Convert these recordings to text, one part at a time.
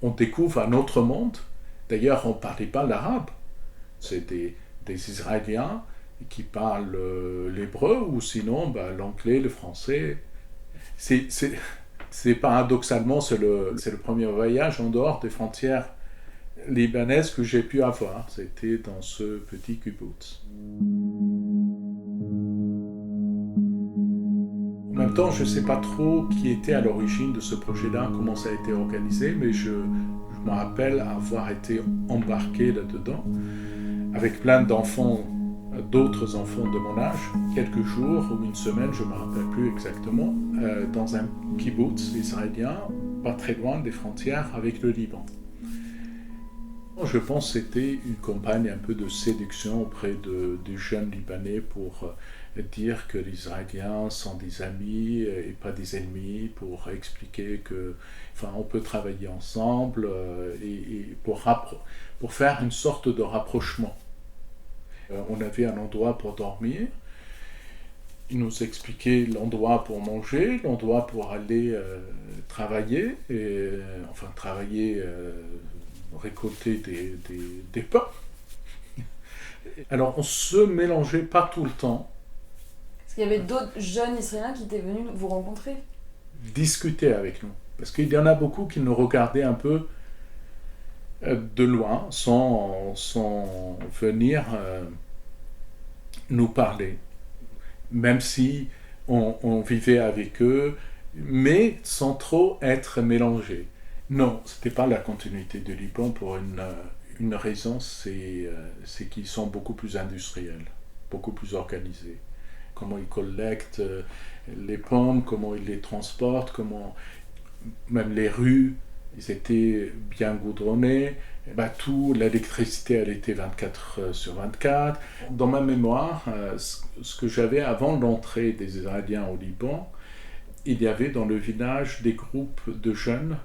on découvre un autre monde. D'ailleurs, on ne parlait pas l'arabe. C'est des Israéliens qui parlent l'hébreu ou sinon l'anglais, le français. C'est paradoxalement, c'est le premier voyage en dehors des frontières libanaises que j'ai pu avoir. C'était dans ce petit kibbutz. En même temps, je ne sais pas trop qui était à l'origine de ce projet-là, comment ça a été organisé, mais je me rappelle avoir été embarqué là-dedans avec plein d'enfants, d'autres enfants de mon âge, quelques jours ou une semaine, je ne me rappelle plus exactement, dans un kibbutz israélien, pas très loin des frontières avec le Liban. Je pense que c'était une campagne un peu de séduction auprès des jeunes Libanais pour dire que les Israéliens sont des amis et pas des ennemis, pour expliquer on peut travailler ensemble et pour faire une sorte de rapprochement. On avait un endroit pour dormir, ils nous expliquaient l'endroit pour manger, l'endroit pour aller travailler, récolter des pains. Alors on se mélangeait pas tout le temps. Est-ce qu'il y avait d'autres jeunes Israéliens qui étaient venus vous rencontrer? Discuter avec nous. Parce qu'il y en a beaucoup qui nous regardaient un peu de loin, sans venir nous parler. Même si on vivait avec eux, mais sans trop être mélangés. Non, ce n'était pas la continuité du Liban pour une raison, c'est qu'ils sont beaucoup plus industriels, beaucoup plus organisés. Comment ils collectent les pommes, comment ils les transportent, même les rues, ils étaient bien goudronnés. L'électricité, elle était 24 heures sur 24. Dans ma mémoire, ce que j'avais avant l'entrée des Israéliens au Liban, il y avait dans le village des groupes de jeunes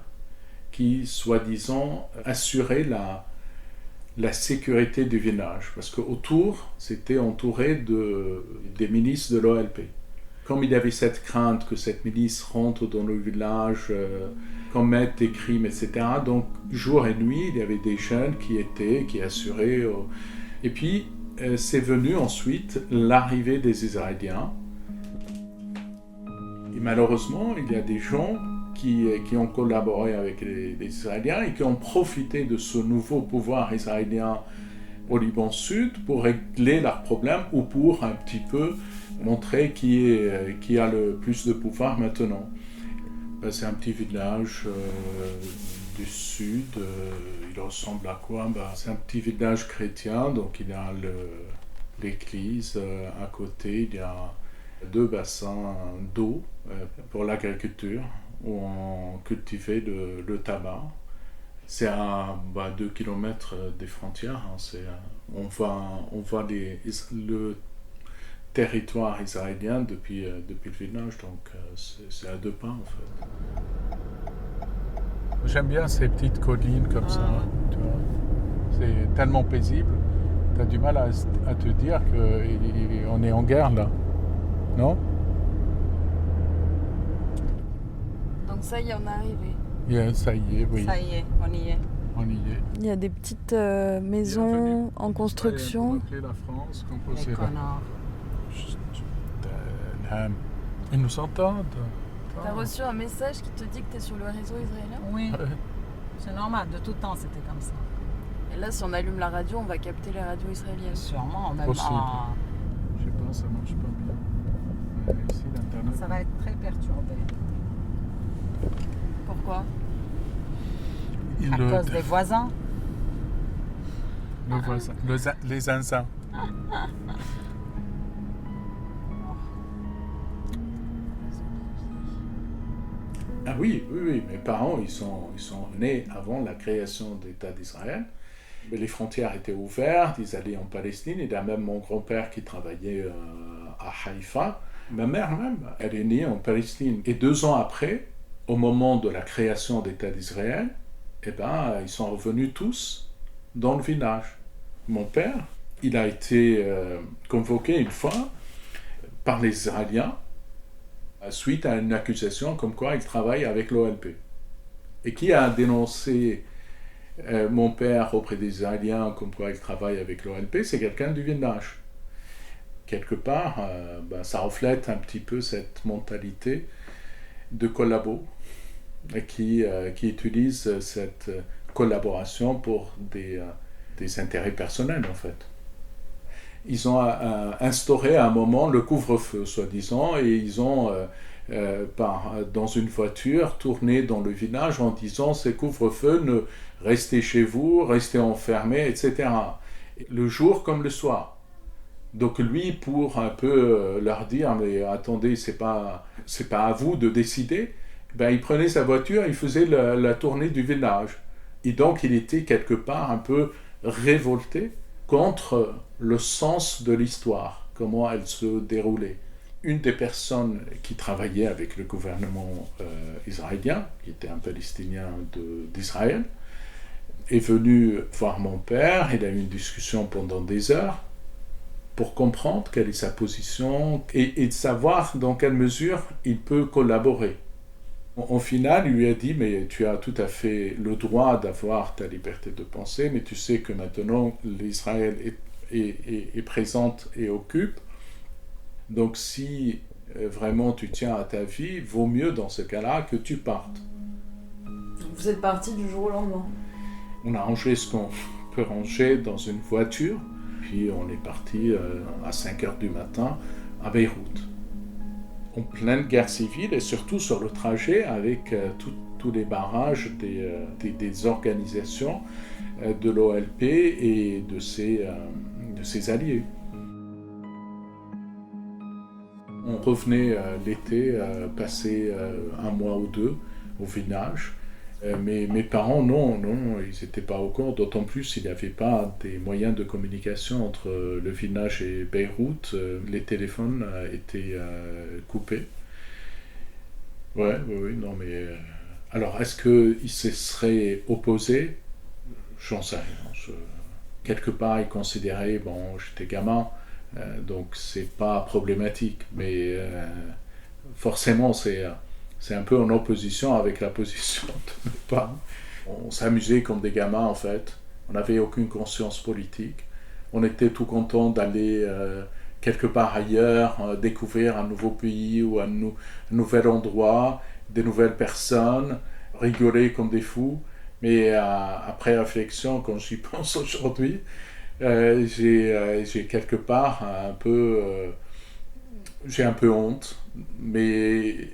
qui, soi-disant, assuraient la sécurité du village. Parce qu'autour, c'était entouré des milices de l'OLP. Comme il y avait cette crainte que cette milice rentre dans le village, commette des crimes, etc. Donc, jour et nuit, il y avait des jeunes qui assuraient. Et puis, c'est venu ensuite l'arrivée des Israéliens. Et malheureusement, il y a des gens qui ont collaboré avec les Israéliens et qui ont profité de ce nouveau pouvoir israélien au Liban Sud pour régler leurs problèmes ou pour un petit peu montrer qui a le plus de pouvoir maintenant. C'est un petit village du sud, il ressemble à quoi? C'est un petit village chrétien, donc il y a l'église à côté, il y a 2 bassins d'eau pour l'agriculture où on cultivait le tabac. C'est à 2 km des frontières. On voit le territoire israélien depuis le village, donc c'est à 2 pas en fait. J'aime bien ces petites collines comme ça, tu vois. C'est tellement paisible. Tu as du mal à te dire qu'on est en guerre là, non? Donc ça y est, on est arrivé. Yeah, ça y est, oui. Ça y est, on y est. On y est. Il y a des petites maisons en construction. Pour la France, Les connards. Ils nous entendent. T'as reçu un message qui te dit que t'es sur le réseau israélien? Oui, c'est normal, de tout temps c'était comme ça. Et là, si on allume la radio, on va capter les radios israéliennes. Sûrement, même Possible. Je sais pas, ça marche pas bien. Ici, l'Internet. ça va être très perturbé. Pourquoi? À cause des voisins. Le voisin, les zinzins. Ah oui, mes parents, ils sont nés avant la création de l'État d'Israël. Mais les frontières étaient ouvertes, ils allaient en Palestine. Il y a même mon grand-père qui travaillait à Haïfa. Ma mère même, elle est née en Palestine. Et 2 ans après, au moment de la création de l'État d'Israël, ils sont revenus tous dans le village. Mon père, il a été convoqué une fois par les Israéliens suite à une accusation comme quoi il travaille avec l'OLP. et qui a dénoncé mon père auprès des Israéliens comme quoi il travaille avec l'OLP, c'est quelqu'un du village. Quelque part, ça reflète un petit peu cette mentalité de collabo qui utilise cette collaboration pour des intérêts personnels en fait. Ils ont instauré à un moment le couvre-feu, soi-disant, et ils ont, dans une voiture, tourné dans le village en disant « c'est couvre-feu, restez chez vous, restez enfermés, etc. » Le jour comme le soir. Donc lui, pour un peu leur dire « mais attendez, c'est pas à vous de décider », il prenait sa voiture, il faisait la tournée du village. Et donc il était quelque part un peu révolté contre le sens de l'histoire, comment elle se déroulait. Une des personnes qui travaillait avec le gouvernement israélien, qui était un Palestinien d'Israël, est venue voir mon père, il a eu une discussion pendant des heures pour comprendre quelle est sa position et de savoir dans quelle mesure il peut collaborer. Au final, il lui a dit « mais tu as tout à fait le droit d'avoir ta liberté de penser, mais tu sais que maintenant l'Israël est présente et occupe, donc si vraiment tu tiens à ta vie, vaut mieux dans ce cas-là que tu partes. » Vous êtes parti du jour au lendemain? On a rangé ce qu'on peut ranger dans une voiture, puis on est parti à 5h du matin à Beyrouth. En pleine guerre civile et surtout sur le trajet avec tous les barrages des organisations de l'OLP et de ses alliés. On revenait l'été, passer un mois ou deux au village. Mais mes parents, non, ils n'étaient pas au courant, d'autant plus il n'y avait pas des moyens de communication entre le village et Beyrouth. Les téléphones étaient coupés. Oui, non, mais... Alors, est-ce qu'ils se seraient opposés? J'en sais rien. Quelque part, ils considéraient, bon, j'étais gamin, donc c'est pas problématique, mais forcément, c'est un peu en opposition avec la position de mes parents. On s'amusait comme des gamins en fait, on n'avait aucune conscience politique, on était tout content d'aller quelque part ailleurs, découvrir un nouveau pays ou un nouvel endroit, des nouvelles personnes, rigoler comme des fous, mais après réflexion, quand j'y pense aujourd'hui, j'ai quelque part j'ai un peu honte, mais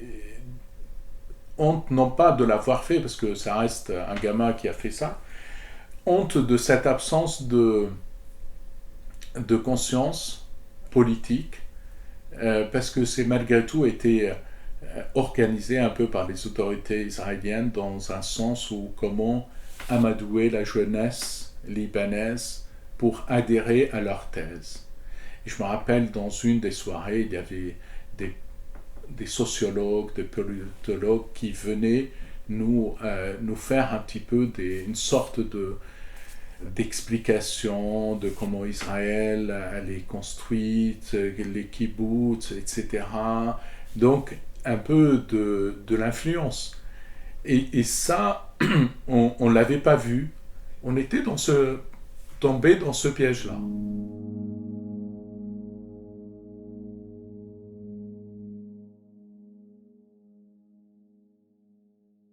honte non pas de l'avoir fait, parce que ça reste un gamin qui a fait ça, honte de cette absence de conscience politique, parce que c'est malgré tout été organisé un peu par les autorités israéliennes dans un sens où comment amadouer la jeunesse libanaise pour adhérer à leur thèse. Et je me rappelle dans une des soirées, il y avait des sociologues, des politologues qui venaient nous faire un petit peu une sorte d'explication de comment Israël elle est construite, les kibboutz, etc. Donc un peu de l'influence. Et ça, on ne l'avait pas vu. On était tombé dans ce piège-là.